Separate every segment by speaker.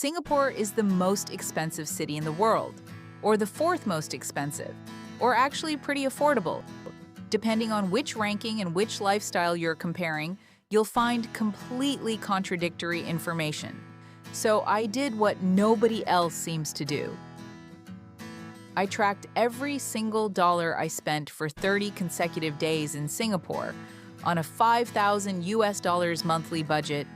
Speaker 1: Singapore is the most expensive city in the world, or the fourth most expensive, or actually pretty affordable. Depending on which ranking and which lifestyle you're comparing, you'll find completely contradictory information. So I did what nobody else seems to do. I tracked every single dollar I spent for 30 consecutive days in Singapore on a $5,000 monthly budget.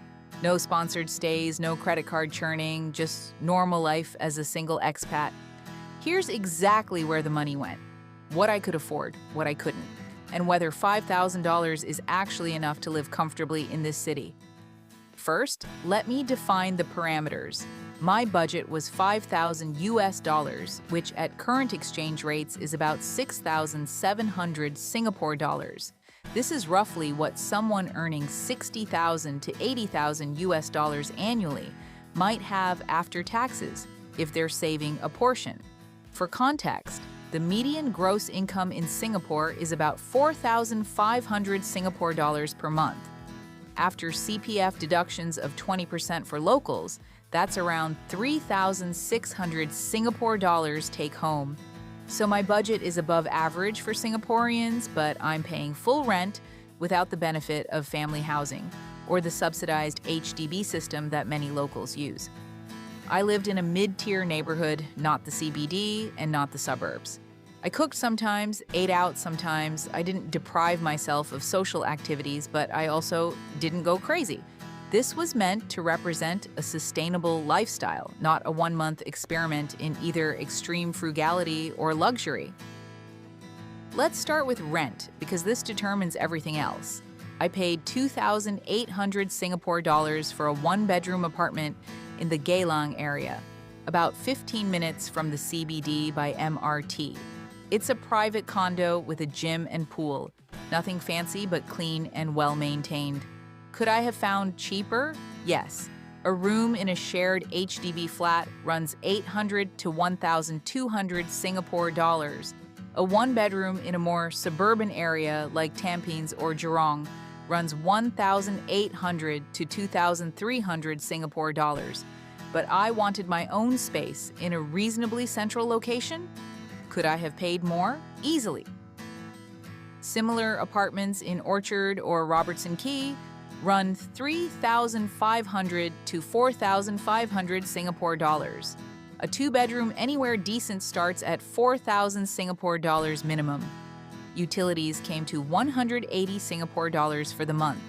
Speaker 1: No sponsored stays, no credit card churning, just normal life as a single expat. Here's exactly where the money went, what I could afford, what I couldn't, and whether $5,000 is actually enough to live comfortably in this city. First, let me define the parameters. My budget was $5,000, which at current exchange rates is about 6,700 Singapore dollars. This is roughly what someone earning 60,000 to 80,000 US dollars annually might have after taxes if they're saving a portion. For context, the median gross income in Singapore is about 4,500 Singapore dollars per month. After CPF deductions of 20% for locals, that's around 3,600 Singapore dollars take home. So my budget is above average for Singaporeans, but I'm paying full rent without the benefit of family housing or the subsidized HDB system that many locals use. I lived in a mid-tier neighborhood, not the CBD and not the suburbs. I cooked sometimes, ate out sometimes. I didn't deprive myself of social activities, but I also didn't go crazy. This was meant to represent a sustainable lifestyle, not a one-month experiment in either extreme frugality or luxury. Let's start with rent, because this determines everything else. I paid 2,800 Singapore dollars for a one-bedroom apartment in the Geylang area, about 15 minutes from the CBD by MRT. It's a private condo with a gym and pool. Nothing fancy, but clean and well-maintained. Could I have found cheaper? Yes. A room in a shared HDB flat runs 800 to 1,200 Singapore dollars. A one-bedroom in a more suburban area like Tampines or Geylang runs 1,800 to 2,300 Singapore dollars. But I wanted my own space in a reasonably central location. Could I have paid more? Easily. Similar apartments in Orchard or Robertson Quay run 3,500 to 4,500 Singapore dollars. A two-bedroom anywhere decent starts at 4,000 Singapore dollars minimum. Utilities came to 180 Singapore dollars for the month.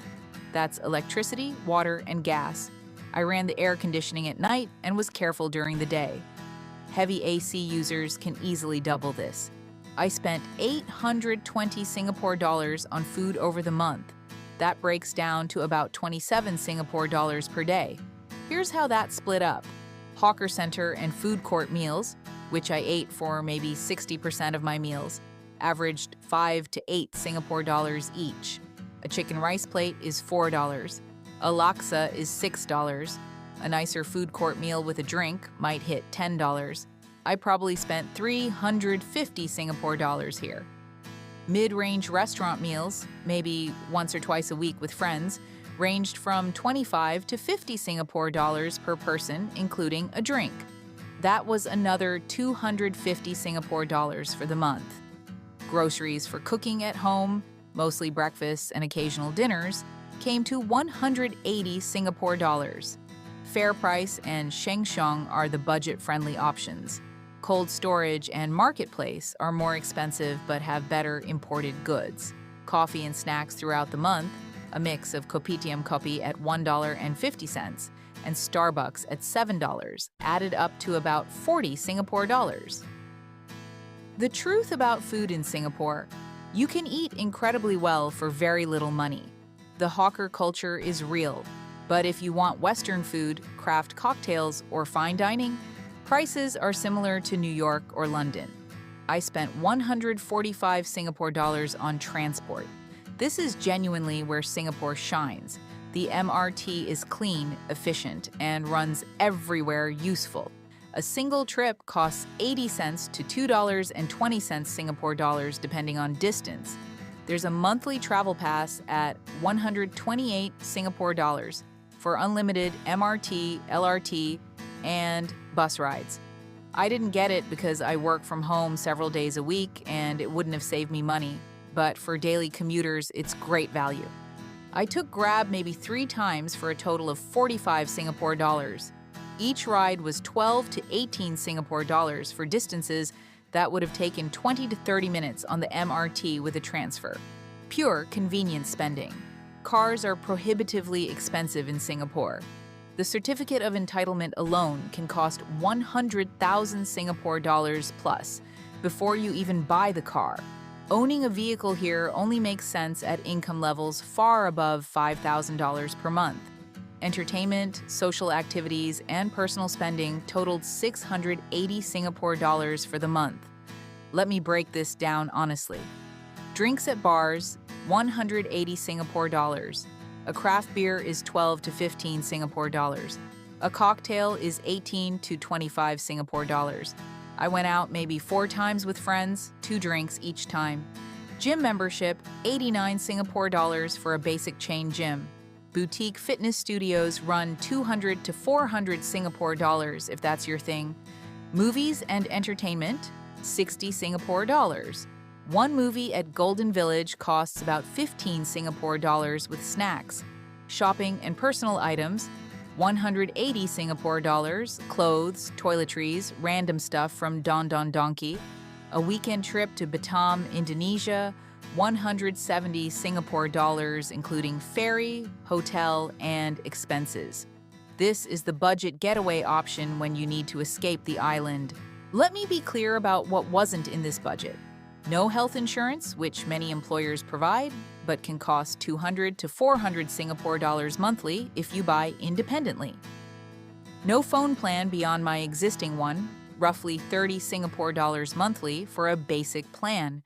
Speaker 1: That's electricity, water, and gas. I ran the air conditioning at night and was careful during the day. Heavy AC users can easily double this. I spent 820 Singapore dollars on food over the month. That breaks down to about 27 Singapore dollars per day. Here's how that split up. Hawker center and food court meals, which I ate for maybe 60% of my meals, averaged 5 to 8 Singapore dollars each. A chicken rice plate is $4. A laksa is $6. A nicer food court meal with a drink might hit $10. I probably spent 350 Singapore dollars here. Mid-range restaurant meals, maybe once or twice a week with friends, ranged from 25 to 50 Singapore dollars per person, including a drink. That was another 250 Singapore dollars for the month. Groceries for cooking at home, mostly breakfasts and occasional dinners, came to 180 Singapore dollars. Fair Price and Sheng Siong are the budget-friendly options. Cold storage and marketplace are more expensive but have better imported goods. Coffee and snacks throughout the month, a mix of Kopitiam Kopi at $1.50 and Starbucks at $7, added up to about 40 Singapore dollars. The truth about food in Singapore: you can eat incredibly well for very little money. The hawker culture is real, but if you want Western food, craft cocktails, or fine dining, prices are similar to New York or London. I spent 145 Singapore dollars on transport. This is genuinely where Singapore shines. The MRT is clean, efficient, and runs everywhere useful. A single trip costs 80 cents to $2.20 Singapore dollars depending on distance. There's a monthly travel pass at 128 Singapore dollars for unlimited MRT, LRT, and bus rides. I didn't get it because I work from home several days a week and it wouldn't have saved me money, but for daily commuters, it's great value. I took Grab maybe 3 times for a total of 45 Singapore dollars. Each ride was 12 to 18 Singapore dollars for distances that would have taken 20 to 30 minutes on the MRT with a transfer. Pure convenience spending. Cars are prohibitively expensive in Singapore. The certificate of entitlement alone can cost 100,000 Singapore dollars plus before you even buy the car. Owning a vehicle here only makes sense at income levels far above $5,000 per month. Entertainment, social activities, and personal spending totaled 680 Singapore dollars for the month. Let me break this down honestly. Drinks at bars, 180 Singapore dollars. A craft beer is 12 to 15 Singapore dollars. A cocktail is 18 to 25 Singapore dollars. I went out maybe 4 times with friends, 2 drinks each time. Gym membership, 89 Singapore dollars for a basic chain gym. Boutique fitness studios run 200 to 400 Singapore dollars if that's your thing. Movies and entertainment, 60 Singapore dollars. One movie at Golden Village costs about 15 Singapore dollars with snacks. Shopping and personal items, 180 Singapore dollars, clothes, toiletries, random stuff from Don Don Donki. A weekend trip to Batam, Indonesia, 170 Singapore dollars, including ferry, hotel, and expenses. This is the budget getaway option when you need to escape the island. Let me be clear about what wasn't in this budget. No health insurance, which many employers provide, but can cost 200 to 400 Singapore dollars monthly if you buy independently. No phone plan beyond my existing one, roughly 30 Singapore dollars monthly for a basic plan.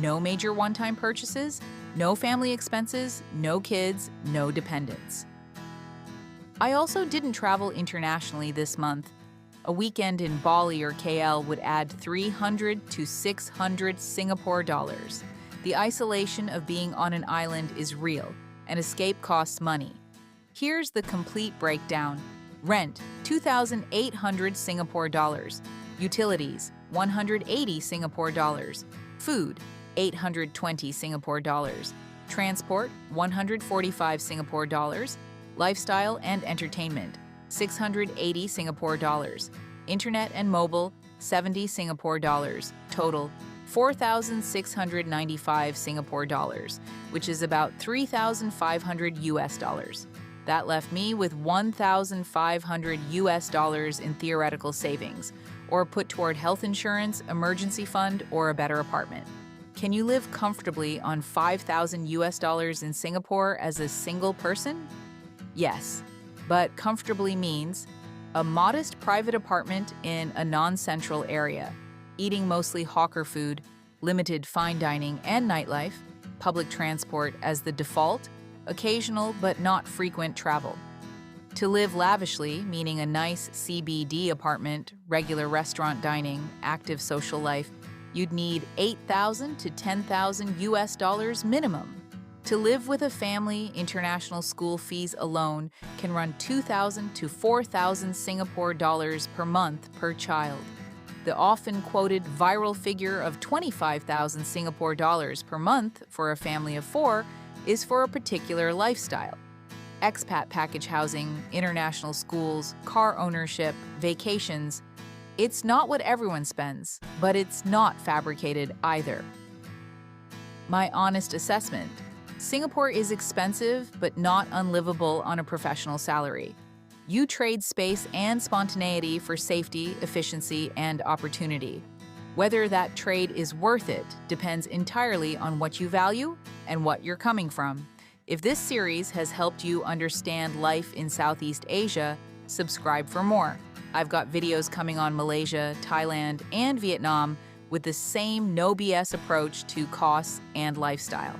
Speaker 1: No major one-time purchases, no family expenses, no kids, no dependents. I also didn't travel internationally this month. A weekend in Bali or KL would add 300 to 600 Singapore dollars. The isolation of being on an island is real, and escape costs money. Here's the complete breakdown. Rent, 2,800 Singapore dollars. Utilities, 180 Singapore dollars. Food, 820 Singapore dollars. Transport, 145 Singapore dollars. Lifestyle and entertainment, 680 Singapore dollars. Internet and mobile, 70 Singapore dollars. Total, 4,695 Singapore dollars, which is about 3,500 US dollars. That left me with 1,500 US dollars in theoretical savings, or put toward health insurance, emergency fund, or a better apartment. Can you live comfortably on 5,000 US dollars in Singapore as a single person? Yes, but comfortably means a modest private apartment in a non-central area, eating mostly hawker food, limited fine dining and nightlife, public transport as the default, occasional but not frequent travel. To live lavishly, meaning a nice CBD apartment, regular restaurant dining, active social life, you'd need 8,000 to 10,000 US dollars minimum. To live with a family, international school fees alone can run 2,000 to 4,000 Singapore dollars per month per child. The often quoted viral figure of 25,000 Singapore dollars per month for a family of 4 is for a particular lifestyle. Expat package housing, international schools, car ownership, vacations. It's not what everyone spends, but it's not fabricated either. My honest assessment: Singapore is expensive, but not unlivable on a professional salary. You trade space and spontaneity for safety, efficiency, and opportunity. Whether that trade is worth it depends entirely on what you value and what you're coming from. If this series has helped you understand life in Southeast Asia, subscribe for more. I've got videos coming on Malaysia, Thailand, and Vietnam with the same no BS approach to costs and lifestyle.